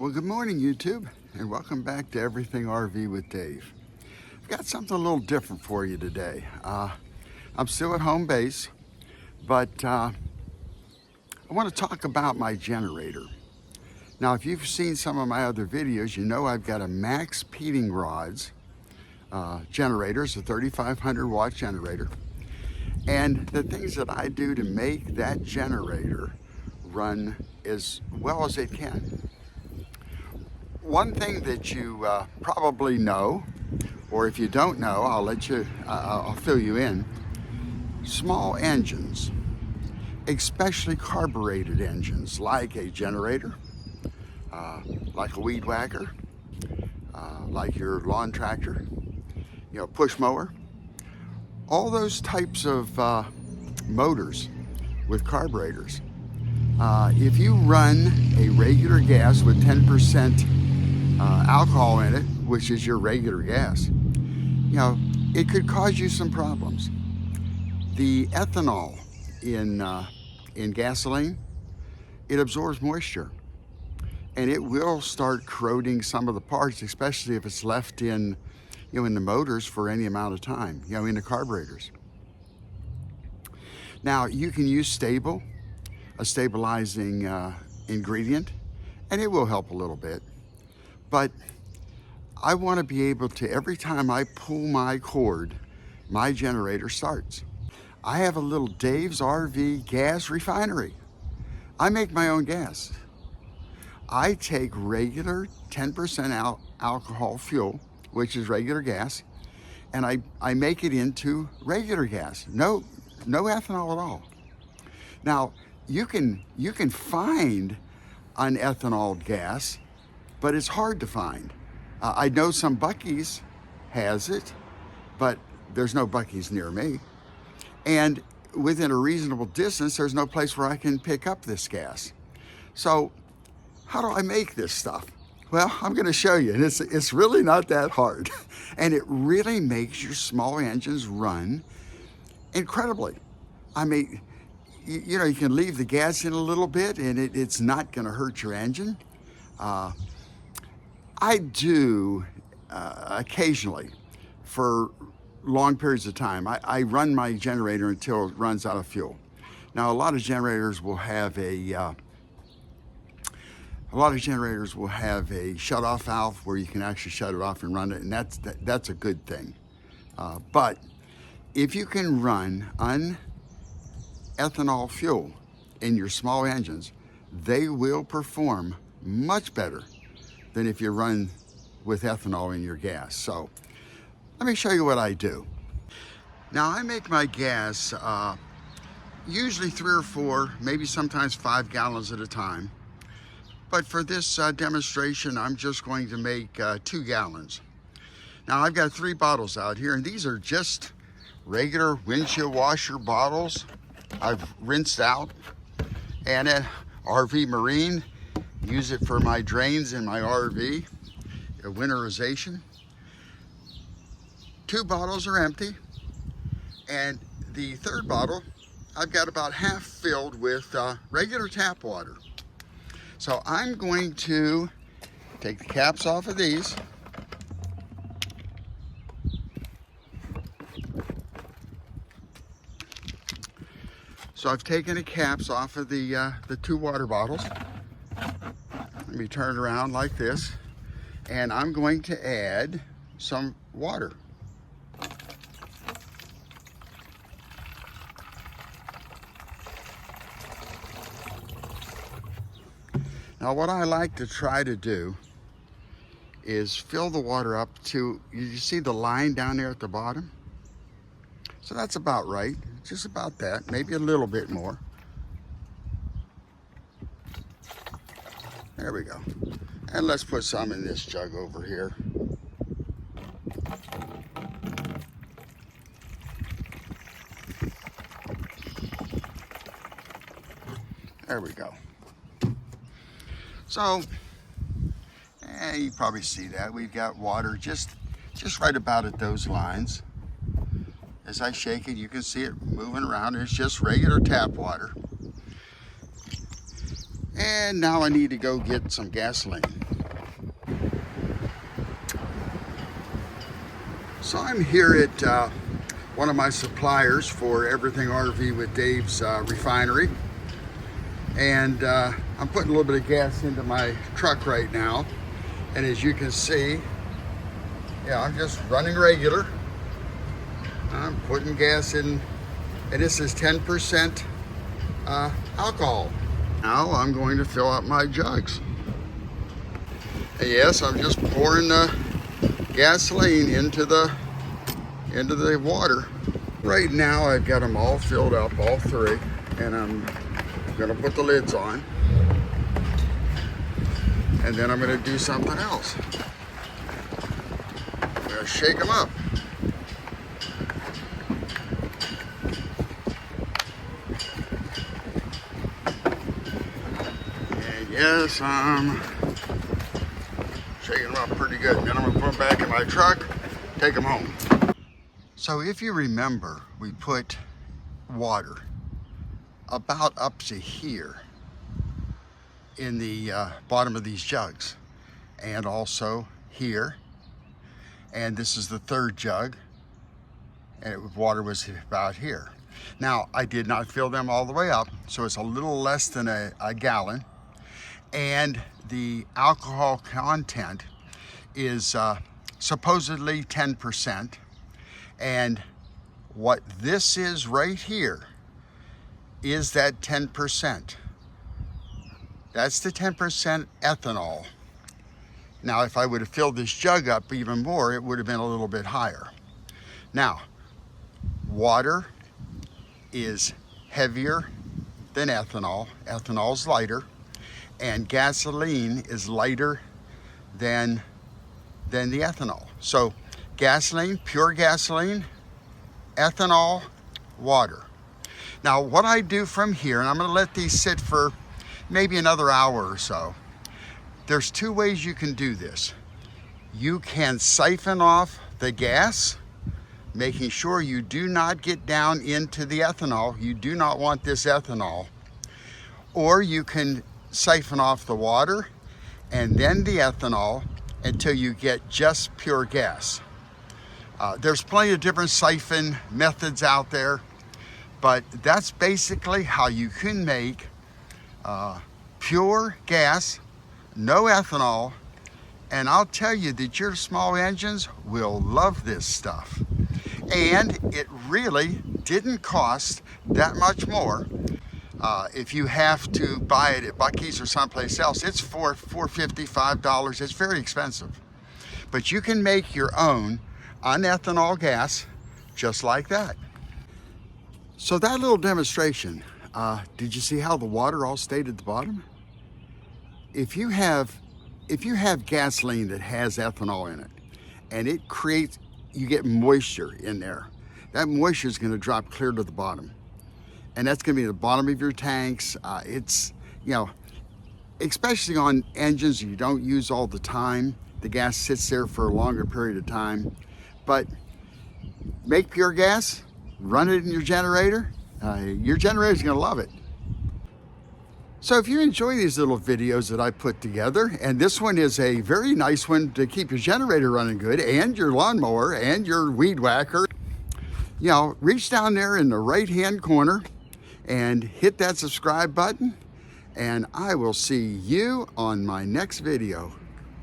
Well, good morning, YouTube, and welcome back to Everything RV with Dave. I've got something a little different for you today. I'm still at home base, but I want to talk about my generator. Now, if you've seen some of my other videos, you know I've got a Max Heating Rods generator. It's a 3,500 watt generator. And the things that I do to make that generator run as well as it can. One thing that you probably know, or if you don't know, I'll fill you in. Small engines, especially carbureted engines, like a generator, like a weed whacker, like your lawn tractor, push mower, all those types of motors with carburetors. If you run a regular gas with 10% alcohol in it, which is your regular gas, it could cause you some problems. The ethanol in gasoline, it absorbs moisture, and it will start corroding some of the parts, especially if it's left in the motors for any amount of time, in the carburetors. Now, you can use a stabilizing ingredient, and it will help a little bit. But I want to be able to, every time I pull my cord, my generator starts. I have a little Dave's RV gas refinery. I make my own gas. I take regular 10% alcohol fuel, which is regular gas, and I make it into regular gas. No ethanol at all. Now, you can find unethanol gas, but it's hard to find. I know some Buc-ee's has it, but there's no Buc-ee's near me. And within a reasonable distance, there's no place where I can pick up this gas. So how do I make this stuff? Well, I'm gonna show you, and it's really not that hard. And it really makes your small engines run incredibly. I mean, you can leave the gas in a little bit and it's not gonna hurt your engine. I do occasionally, for long periods of time, I run my generator until it runs out of fuel. Now, a lot of generators will have a shut-off valve where you can actually shut it off and run it, and that's a good thing. But if you can run ethanol fuel in your small engines, they will perform much better than if you run with ethanol in your gas. So let me show you what I do. Now, I make my gas usually 3 or 4, maybe sometimes 5 gallons at a time. But for this demonstration, I'm just going to make 2 gallons. Now, I've got 3 bottles out here, and these are just regular windshield washer bottles I've rinsed out. And at RV Marine, use it for my drains in my RV, winterization. 2 bottles are empty, and the 3rd bottle, I've got about half filled with regular tap water. So I'm going to take the caps off of these. So I've taken the caps off of the 2 water bottles. Let me turn it around like this, and I'm going to add some water. Now, what I like to try to do is fill the water up to, you see the line down there at the bottom? So that's about right, just about that, maybe a little bit more. There we go. And let's put some in this jug over here. There we go. So, you probably see that. We've got water just right about at those lines. As I shake it, you can see it moving around. It's just regular tap water. And now I need to go get some gasoline. So I'm here at one of my suppliers for Everything RV with Dave's refinery. And I'm putting a little bit of gas into my truck right now. And as you can see, yeah, I'm just running regular. I'm putting gas in, and this is 10% alcohol. Now I'm going to fill up my jugs. And yes, I'm just pouring the gasoline into the water. Right now I've got them all filled up, all three, and I'm gonna put the lids on. And then I'm gonna do something else. I'm gonna shake them up. And yes, I'm shaking them up pretty good. Then I'm gonna put them back in my truck, take them home. So if you remember, we put water about up to here in the bottom of these jugs, and also here, and this is the third jug, and water was about here. Now I did not fill them all the way up, so it's a little less than a gallon, and the alcohol content is supposedly 10%. And what this is right here is that 10%. That's the 10% ethanol. Now, if I would have filled this jug up even more, it would have been a little bit higher. Now, water is heavier than ethanol. Ethanol is lighter, and gasoline is lighter than the ethanol. So gasoline, pure gasoline, ethanol, water. Now what I do from here, and I'm gonna let these sit for maybe another hour or so. There's two ways you can do this. You can siphon off the gas, making sure you do not get down into the ethanol. You do not want this ethanol. Or you can siphon off the water and then the ethanol until you get just pure gas. There's plenty of different siphon methods out there, but that's basically how you can make pure gas, no ethanol, and I'll tell you that your small engines will love this stuff. And it really didn't cost that much more. If you have to buy it at Buc-ee's or someplace else, it's $4.50, $5. It's very expensive. But you can make your own on ethanol gas just like that. So that little demonstration, did you see how the water all stayed at the bottom? If you have gasoline that has ethanol in it, and it creates, you get moisture in there, that moisture is going to drop clear to the bottom, and that's going to be the bottom of your tanks. It's, you know, especially on engines you don't use all the time, the gas sits there for a longer period of time. But make pure gas, run it in your generator. Your generator's gonna love it. So if you enjoy these little videos that I put together, and this one is a very nice one to keep your generator running good, and your lawnmower, and your weed whacker, you know, reach down there in the right-hand corner and hit that subscribe button, and I will see you on my next video.